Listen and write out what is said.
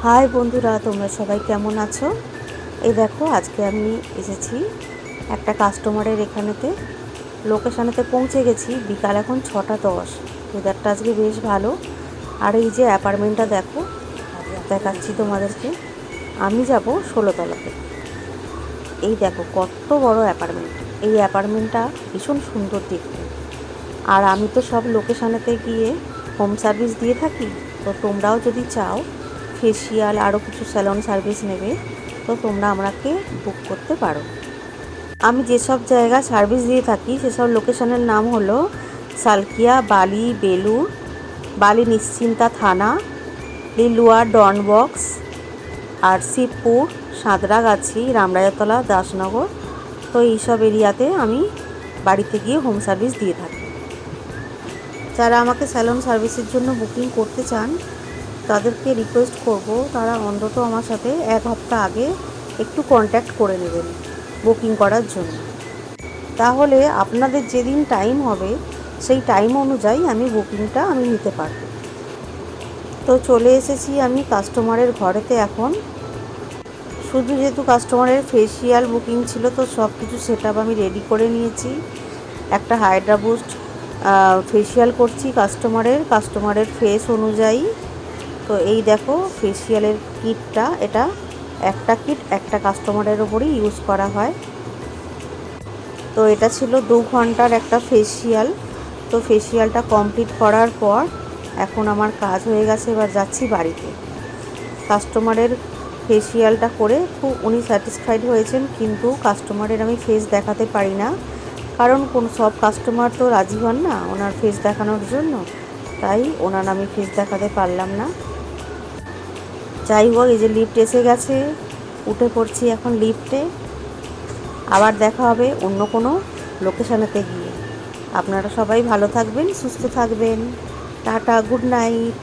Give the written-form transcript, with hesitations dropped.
High বন্ধুরা, তোমরা সবাই কেমন আছো? এই দেখো, আজকে আমি এসেছি একটা কাস্টমারের এখানেতে, লোকেশানেতে পৌঁছে গেছি। বিকাল এখন 6:10। ওয়েদারটা আজকে বেশ ভালো। আর এই যে অ্যাপার্টমেন্টটা দেখো, দেখাচ্ছি তোমাদেরকে। আমি যাব 16তলাতে। এই দেখো কত বড় অ্যাপার্টমেন্ট। এই অ্যাপার্টমেন্টটা ভীষণ সুন্দর দেখতে। আর আমি তো সব লোকেশানেতে গিয়ে হোম সার্ভিস দিয়ে থাকি। তো তোমরাও যদি চাও ফেসিয়াল আরও কিছু স্যালন সার্ভিস নেবে, তো তোমরা আমাকে বুক করতে পারো। আমি যেসব জায়গা সার্ভিস দিয়ে থাকি সেসব লোকেশনের নাম হলো সালকিয়া, বালি, বেলুর, বালি নিশ্চিন্তা থানা, লিলুয়া, ডনবক্স, আর শিবপুর, সাঁতরাগাছি, রামরাজাতলা, দাসনগর। তো এইসব এরিয়াতে আমি বাড়িতে গিয়ে হোম সার্ভিস দিয়ে থাকি। যারা আমাকে স্যালন সার্ভিসের জন্য বুকিং করতে চান তাদেরকে রিকোয়েস্ট করব, তারা অন্তত আমার সাথে 1 হপ্তাহ আগে একটু কন্ট্যাক্ট করে নেবেন বুকিং করার জন্য। তাহলে আপনাদের যেদিন টাইম হবে সেই টাইম অনুযায়ী আমি বুকিংটা নিতে পারব। তো চলে এসেছি আমি কাস্টমারের ঘরেতে এখন। শুধু যেহেতু কাস্টমারের ফেসিয়াল বুকিং ছিল, তো সব কিছু সেট আপ আমি রেডি করে নিয়েছি। একটা হাইড্রা বুস্ট ফেসিয়াল করছি কাস্টমারের ফেস অনুযায়ী। তো এই দেখো ফেসিয়ালের কিটটা, এটা একটা কিট একটা কাস্টমারের ওপরই ইউজ করা হয়। তো এটা ছিল 2 ঘন্টার একটা ফেসিয়াল। তো ফেসিয়ালটা কমপ্লিট করার পর এখন আমার কাজ হয়ে গেছে, এবার যাচ্ছি বাড়িতে। কাস্টমারের ফেসিয়ালটা করে উনি স্যাটিসফাইড হয়েছেন, কিন্তু কাস্টমারের আমি ফেস দেখাতে পারি না, কারণ সব কাস্টমার তো রাজি হন না ওনার ফেস দেখানোর জন্য। তাই ওনার আমি ফেস দেখাতে পারলাম না। যাই হোক, এই যে লিফট এসে গেছে, উঠে পড়ছি এখন লিফটে। আবার দেখা হবে অন্য কোনো লোকেশানেতে গিয়ে। আপনারা সবাই ভালো থাকবেন, সুস্থ থাকবেন। Tata, good night.